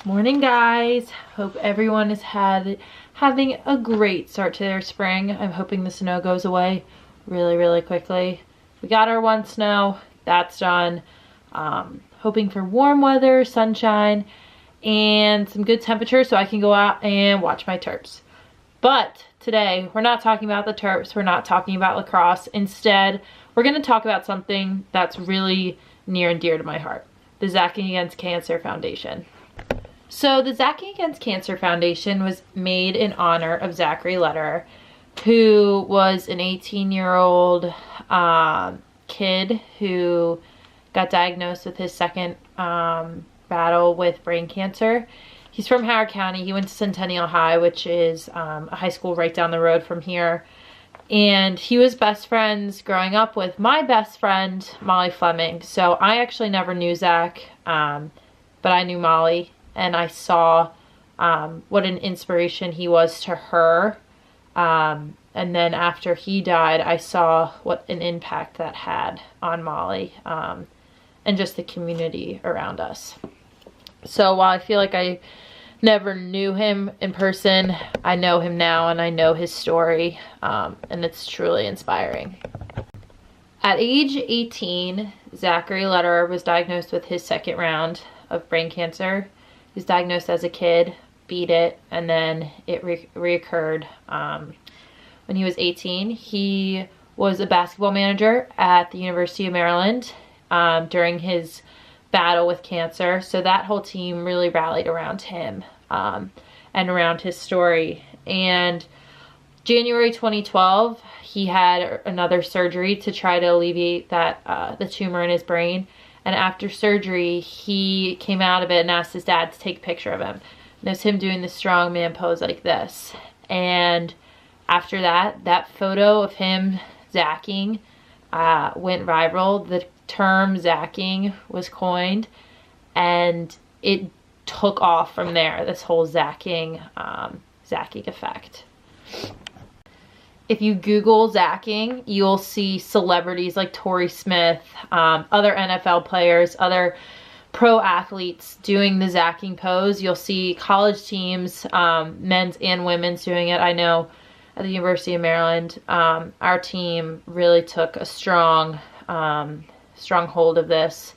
Morning, guys. Hope everyone is having a great start to their spring. I'm hoping the snow goes away really quickly. We got our one snow, that's done. Hoping for warm weather, sunshine, and some good temperature so I can go out and watch my Terps. But today we're not talking about the Terps, we're not talking about lacrosse. Instead, we're going to talk about something that's really near and dear to my heart: the Zacking Against Cancer Foundation. So the Zacking Against Cancer Foundation was made in honor of Zachary Lederer, who was an 18-year-old kid who got diagnosed with his second battle with brain cancer. He's from Howard County. He went to Centennial High, which is a high school right down the road from here. And he was best friends growing up with my best friend, Molly Fleming. So I actually never knew Zach, but I knew Molly. And I saw what an inspiration he was to her. And then after he died, I saw what an impact that had on Molly and just the community around us. So while I feel like I never knew him in person, I know him now and I know his story, and it's truly inspiring. At age 18, Zachary Lederer was diagnosed with his second round of brain cancer. He was diagnosed as a kid, beat it, and then it reoccurred when he was 18. He was a basketball manager at the University of Maryland during his battle with cancer. So that whole team really rallied around him and around his story. And January 2012, he had another surgery to try to alleviate the tumor in his brain. And after surgery, he came out of it and asked his dad to take a picture of him. And it was him doing the strongman pose like this. And after that photo of him zacking went viral. The term zacking was coined, and it took off from there, this whole zacking effect. If you Google zacking, you'll see celebrities like Torrey Smith, other NFL players, other pro athletes doing the zacking pose. You'll see college teams, men's and women's, doing it. I know at the University of Maryland, our team really took a strong hold of this,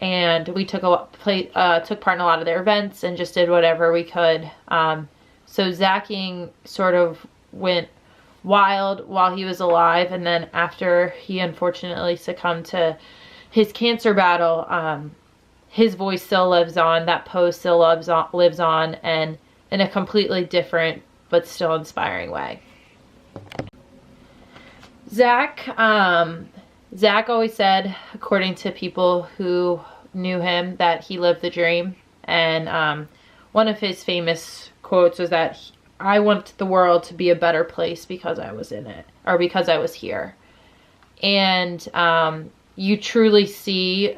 and we took part in a lot of their events and just did whatever we could. So zacking sort of went wild while he was alive, and then after he unfortunately succumbed to his cancer battle, his voice still lives on, that pose still lives on, and in a completely different but still inspiring way. Zach always said, according to people who knew him, that he lived the dream. And one of his famous quotes was that I want the world to be a better place because I was in it, or because I was here. And you truly see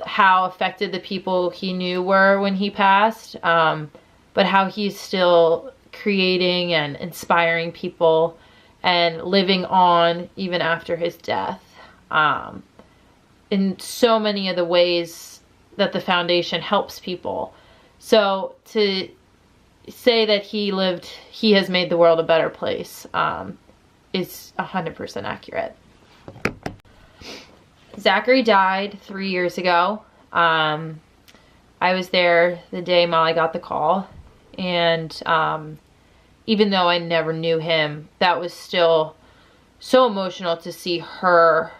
how affected the people he knew were when he passed, but how he's still creating and inspiring people and living on even after his death, in so many of the ways that the foundation helps people. So to say that he has made the world a better place is 100% accurate. Zachary died 3 years ago. I was there the day Molly got the call, and even though I never knew him, that was still so emotional to see her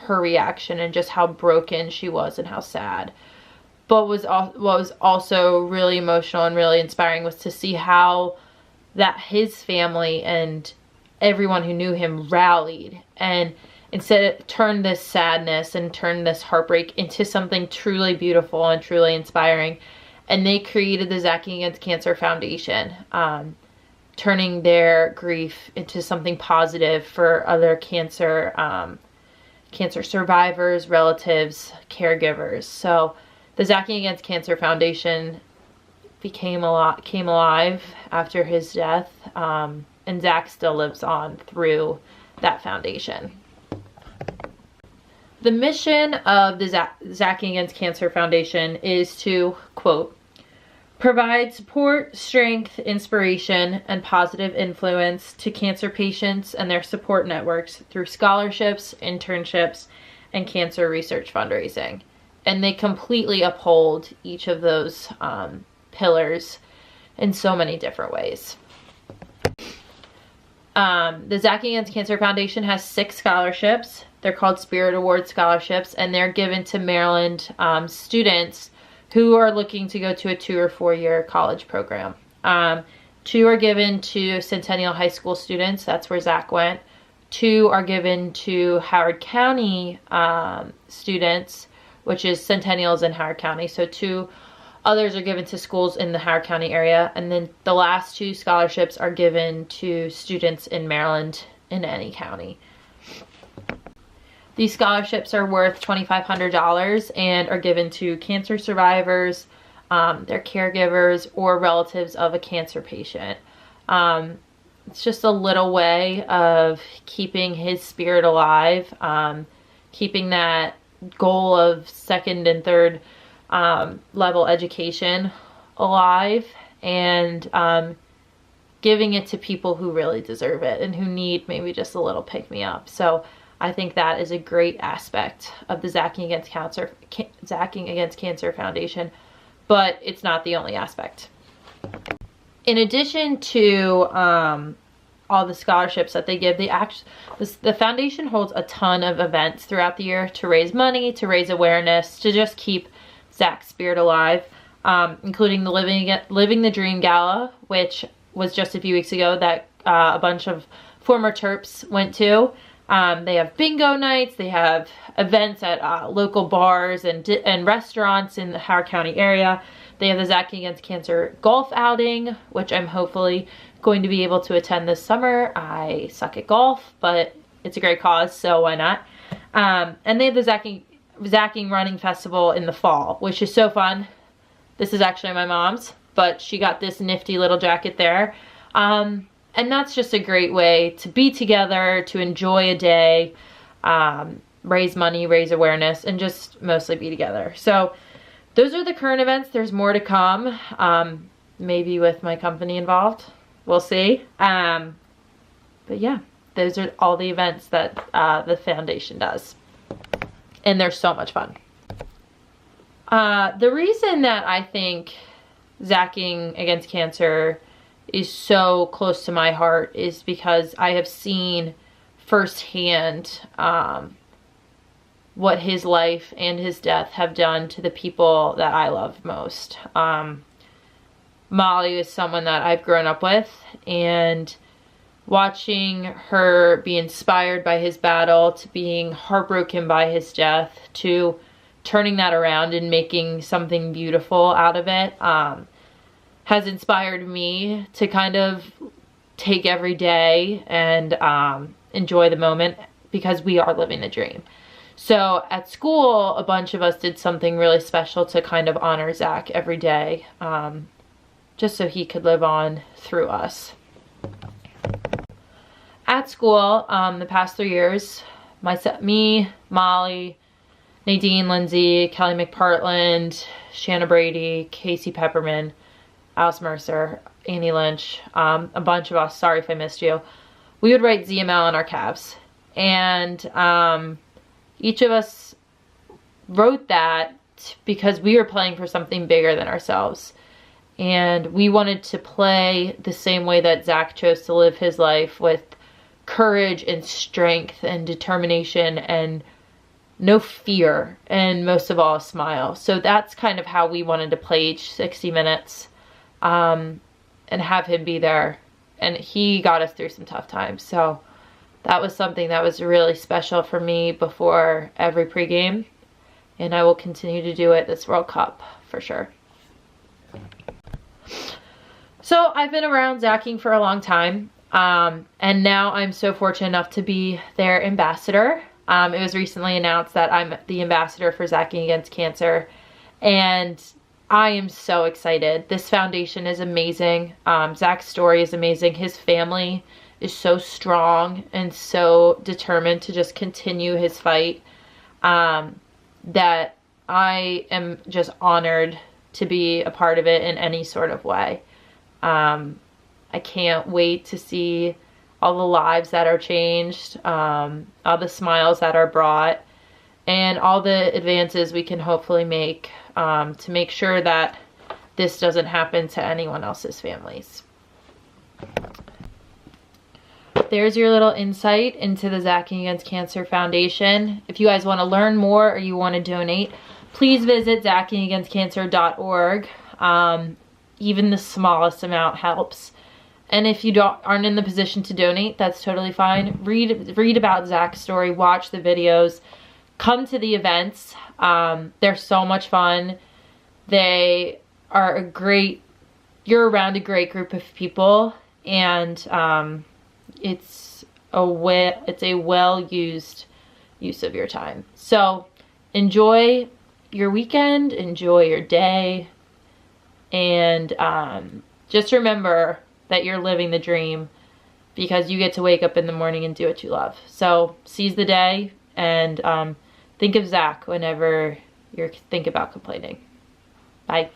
reaction and just how broken she was and how sad. But what was also really emotional and really inspiring was to see how that his family and everyone who knew him rallied, and instead turned this sadness and turned this heartbreak into something truly beautiful and truly inspiring. And they created the Zacking Against Cancer Foundation, turning their grief into something positive for other cancer survivors, relatives, caregivers. So the Zacking Against Cancer Foundation came alive after his death, and Zach still lives on through that foundation. The mission of the Zacking Against Cancer Foundation is to, quote, provide support, strength, inspiration, and positive influence to cancer patients and their support networks through scholarships, internships, and cancer research fundraising. And they completely uphold each of those pillars in so many different ways. The Zacking Against Cancer Foundation has 6 scholarships. They're called Spirit Award scholarships, and they're given to Maryland students who are looking to go to a 2 or 4 year college program. 2 are given to Centennial High School students. That's where Zach went. 2 are given to Howard County students, which is Centennials in Howard County. So 2 others are given to schools in the Howard County area. And then the last 2 scholarships are given to students in Maryland in any county. These scholarships are worth $2,500 and are given to cancer survivors, their caregivers, or relatives of a cancer patient. It's just a little way of keeping his spirit alive, keeping that goal of 2nd and 3rd level education alive, and giving it to people who really deserve it and who need maybe just a little pick-me-up. So I think that is a great aspect of the Zacking Against Cancer Foundation, but it's not the only aspect. In addition to all the scholarships that they give, the foundation holds a ton of events throughout the year to raise money, to raise awareness, to just keep Zach's spirit alive, including the Living the Dream Gala, which was just a few weeks ago that a bunch of former Terps went to. They have bingo nights, they have events at local bars and restaurants in the Howard County area. They have the Zacking Against Cancer golf outing, which I'm hopefully going to be able to attend this summer. I suck at golf, but it's a great cause, so why not? And they have the Zacking Running Festival in the fall, which is so fun. This is actually my mom's, but she got this nifty little jacket there. And that's just a great way to be together, to enjoy a day, raise money, raise awareness, and just mostly be together. So those are the current events. There's more to come, maybe with my company involved. We'll see. But yeah, those are all the events that the foundation does. And they're so much fun. The reason that I think Zacking Against Cancer is so close to my heart is because I have seen firsthand what his life and his death have done to the people that I love most. Molly is someone that I've grown up with, and watching her be inspired by his battle, to being heartbroken by his death, to turning that around and making something beautiful out of it, has inspired me to kind of take every day and enjoy the moment, because we are living the dream. So at school, a bunch of us did something really special to kind of honor Zach every day, just so he could live on through us. At school, the past 3 years, me, Molly, Nadine Lindsay, Kelly McPartland, Shanna Brady, Casey Pepperman, Alice Mercer, Annie Lynch, a bunch of us, sorry if I missed you, we would write ZML on our calves. And each of us wrote that because we were playing for something bigger than ourselves. And we wanted to play the same way that Zach chose to live his life, with courage and strength and determination and no fear, and most of all, a smile. So that's kind of how we wanted to play each 60 minutes. And have him be there, and he got us through some tough times. So that was something that was really special for me before every pregame, and I will continue to do it this World Cup for sure. So I've been around Zacking for a long time, and now I'm so fortunate enough to be their ambassador. It was recently announced that I'm the ambassador for Zacking Against Cancer, and I am so excited. This foundation is amazing. Zach's story is amazing. His family is so strong and so determined to just continue his fight. that I am just honored to be a part of it in any sort of way. I can't wait to see all the lives that are changed, all the smiles that are brought, and all the advances we can hopefully make to make sure that this doesn't happen to anyone else's families. There's your little insight into the Zacking Against Cancer Foundation. If you guys want to learn more or you want to donate, please visit zackingagainstcancer.org. Even the smallest amount helps. And if you aren't in the position to donate, that's totally fine. Read about Zach's story, watch the videos, come to the events. They're so much fun. They are you're around a great group of people, and it's a well-used use of your time. So enjoy your weekend, enjoy your day, and just remember that you're living the dream, because you get to wake up in the morning and do what you love. So seize the day, and think of Zach whenever you think about complaining. Bye.